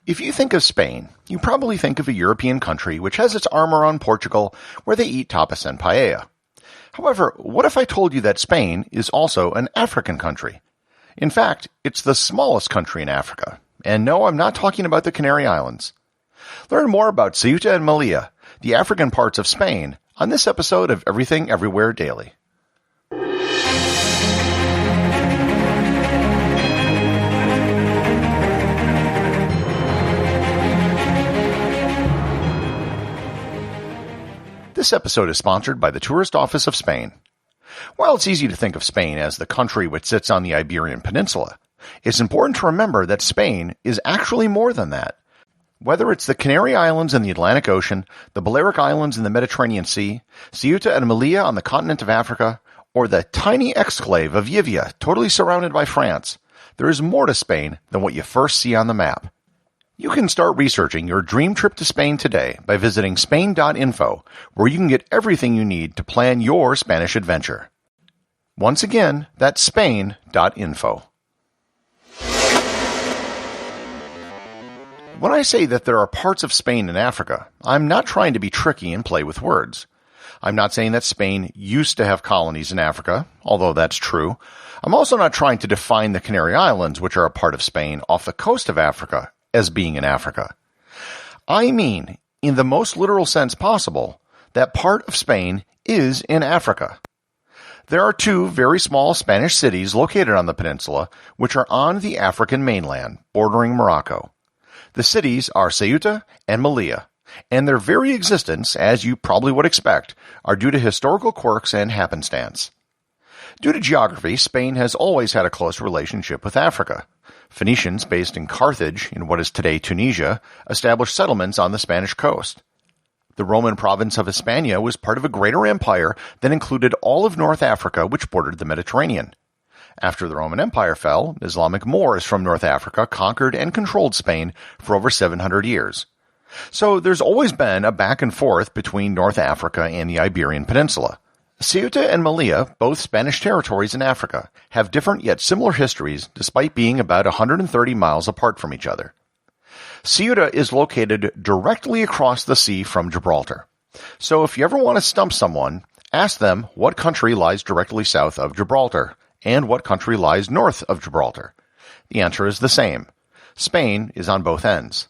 If you think of Spain, you probably think of a European country which has its arm around Portugal, where they eat tapas and paella. However, what if I told you that Spain is also an African country? In fact, it's the smallest country in Africa. And no, I'm not talking about the Canary Islands. Learn more about Ceuta and Melilla, the African parts of Spain, on this episode of Everything Everywhere Daily. This episode is sponsored by the Tourist Office of Spain. While it's easy to think of Spain as the country which sits on the Iberian Peninsula, it's important to remember that Spain is actually more than that. Whether it's the Canary Islands in the Atlantic Ocean, the Balearic Islands in the Mediterranean Sea, Ceuta and Melilla on the continent of Africa, or the tiny exclave of Yvia, totally surrounded by France, there is more to Spain than what you first see on the map. You can start researching your dream trip to Spain today by visiting Spain.info, where you can get everything you need to plan your Spanish adventure. Once again, that's Spain.info. When I say that there are parts of Spain in Africa, I'm not trying to be tricky and play with words. I'm not saying that Spain used to have colonies in Africa, although that's true. I'm also not trying to define the Canary Islands, which are a part of Spain off the coast of Africa, as being in Africa. I mean, in the most literal sense possible, that part of Spain is in Africa. There are two very small Spanish cities located on the peninsula, which are on the African mainland, bordering Morocco. The cities are Ceuta and Melilla, and their very existence, as you probably would expect, are due to historical quirks and happenstance. Due to geography, Spain has always had a close relationship with Africa. Phoenicians based in Carthage, in what is today Tunisia, established settlements on the Spanish coast. The Roman province of Hispania was part of a greater empire that included all of North Africa, which bordered the Mediterranean. After the Roman Empire fell, Islamic Moors from North Africa conquered and controlled Spain for over 700 years. So there's always been a back and forth between North Africa and the Iberian Peninsula. Ceuta and Melilla, both Spanish territories in Africa, have different yet similar histories despite being about 130 miles apart from each other. Ceuta is located directly across the sea from Gibraltar. So if you ever want to stump someone, ask them what country lies directly south of Gibraltar and what country lies north of Gibraltar. The answer is the same. Spain is on both ends.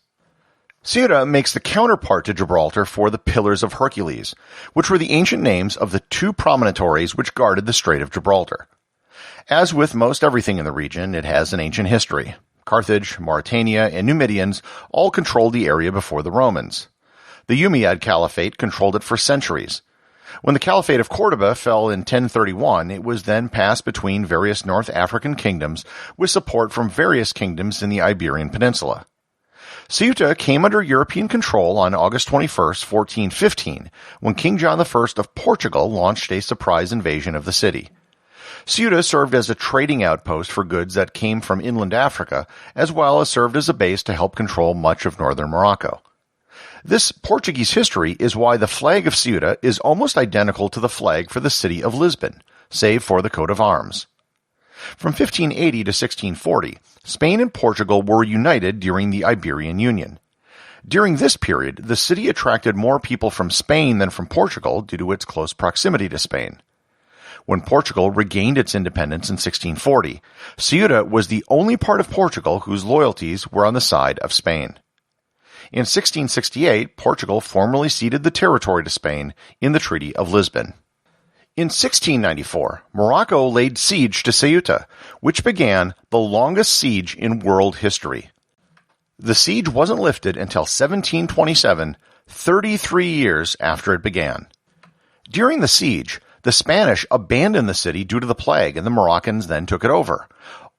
Ceuta makes the counterpart to Gibraltar for the Pillars of Hercules, which were the ancient names of the two promontories which guarded the Strait of Gibraltar. As with most everything in the region, it has an ancient history. Carthage, Mauritania, and Numidians all controlled the area before the Romans. The Umayyad Caliphate controlled it for centuries. When the Caliphate of Cordoba fell in 1031, it was then passed between various North African kingdoms with support from various kingdoms in the Iberian Peninsula. Ceuta came under European control on August 21, 1415, when King John I of Portugal launched a surprise invasion of the city. Ceuta served as a trading outpost for goods that came from inland Africa, as well as served as a base to help control much of northern Morocco. This Portuguese history is why the flag of Ceuta is almost identical to the flag for the city of Lisbon, save for the coat of arms. From 1580 to 1640, Spain and Portugal were united during the Iberian Union. During this period, the city attracted more people from Spain than from Portugal due to its close proximity to Spain. When Portugal regained its independence in 1640, Ceuta was the only part of Portugal whose loyalties were on the side of Spain. In 1668, Portugal formally ceded the territory to Spain in the Treaty of Lisbon. In 1694, Morocco laid siege to Ceuta, which began the longest siege in world history. The siege wasn't lifted until 1727, 33 years after it began. During the siege, the Spanish abandoned the city due to the plague, and the Moroccans then took it over,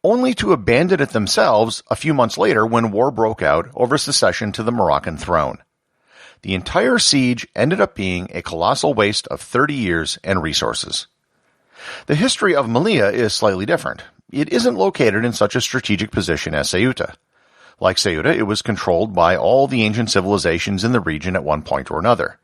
only to abandon it themselves a few months later when war broke out over succession to the Moroccan throne. The entire siege ended up being a colossal waste of 30 years and resources. The history of Melilla is slightly different. It isn't located in such a strategic position as Ceuta. Like Ceuta, it was controlled by all the ancient civilizations in the region at one point or another.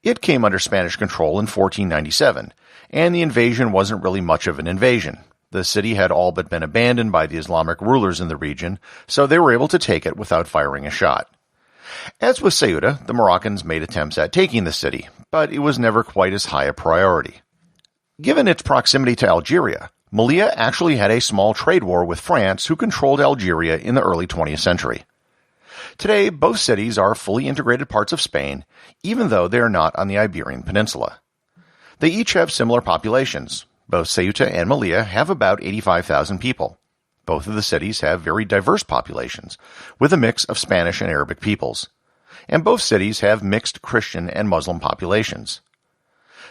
It came under Spanish control in 1497, and the invasion wasn't really much of an invasion. The city had all but been abandoned by the Islamic rulers in the region, so they were able to take it without firing a shot. As with Ceuta, the Moroccans made attempts at taking the city, but it was never quite as high a priority. Given its proximity to Algeria, Melilla actually had a small trade war with France, who controlled Algeria in the early 20th century. Today, both cities are fully integrated parts of Spain, even though they are not on the Iberian Peninsula. They each have similar populations. Both Ceuta and Melilla have about 85,000 people. Both of the cities have very diverse populations, with a mix of Spanish and Arabic peoples. And both cities have mixed Christian and Muslim populations.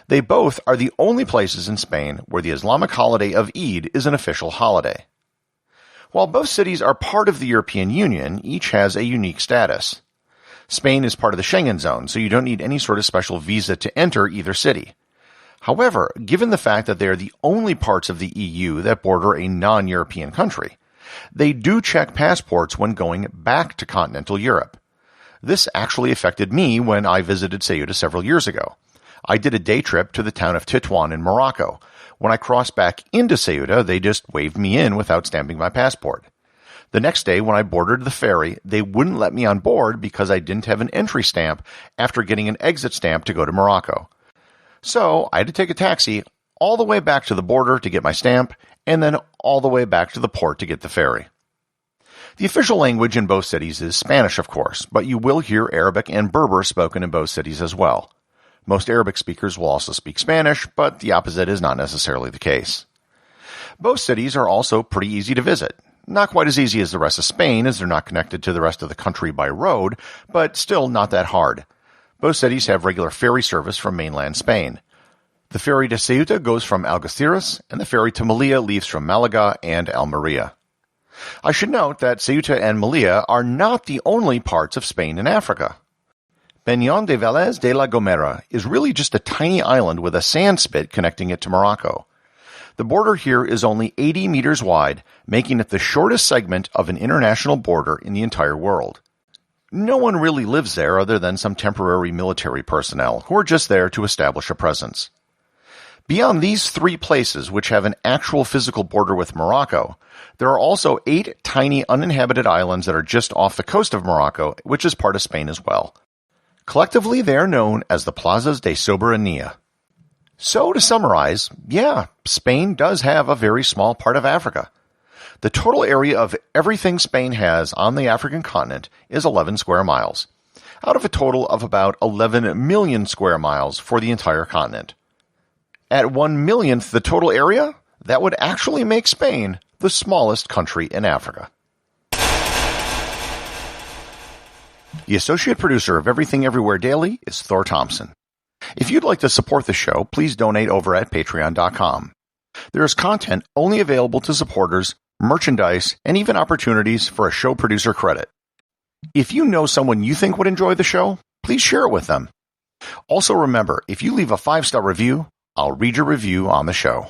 They both are the only places in Spain where the Islamic holiday of Eid is an official holiday. While both cities are part of the European Union, each has a unique status. Spain is part of the Schengen zone, so you don't need any sort of special visa to enter either city. However, given the fact that they are the only parts of the EU that border a non-European country, they do check passports when going back to continental Europe. This actually affected me when I visited Ceuta several years ago. I did a day trip to the town of Tetuan in Morocco. When I crossed back into Ceuta, they just waved me in without stamping my passport. The next day, when I boarded the ferry, they wouldn't let me on board because I didn't have an entry stamp after getting an exit stamp to go to Morocco. So I had to take a taxi all the way back to the border to get my stamp, and then all the way back to the port to get the ferry. The official language in both cities is Spanish, of course, but you will hear Arabic and Berber spoken in both cities as well. Most Arabic speakers will also speak Spanish, but the opposite is not necessarily the case. Both cities are also pretty easy to visit. Not quite as easy as the rest of Spain, as they're not connected to the rest of the country by road, but still not that hard. Both cities have regular ferry service from mainland Spain. The ferry to Ceuta goes from Algeciras, and the ferry to Melilla leaves from Malaga and Almeria. I should note that Ceuta and Melilla are not the only parts of Spain and Africa. Peñón de Vélez de la Gomera is really just a tiny island with a sand spit connecting it to Morocco. The border here is only 80 meters wide, making it the shortest segment of an international border in the entire world. No one really lives there other than some temporary military personnel who are just there to establish a presence. Beyond these three places, which have an actual physical border with Morocco, there are also 8 tiny uninhabited islands that are just off the coast of Morocco, which is part of Spain as well. Collectively, they are known as the Plazas de Soberanía. So, to summarize, yeah, Spain does have a very small part of Africa. The total area of everything Spain has on the African continent is 11 square miles, out of a total of about 11 million square miles for the entire continent. At 1/1,000,000th the total area, that would actually make Spain the smallest country in Africa. The associate producer of Everything Everywhere Daily is Thor Thompson. If you'd like to support the show, please donate over at patreon.com. There is content only available to supporters, merchandise, and even opportunities for a show producer credit. If you know someone you think would enjoy the show, please share it with them. Also remember, if you leave a 5-star review, I'll read your review on the show.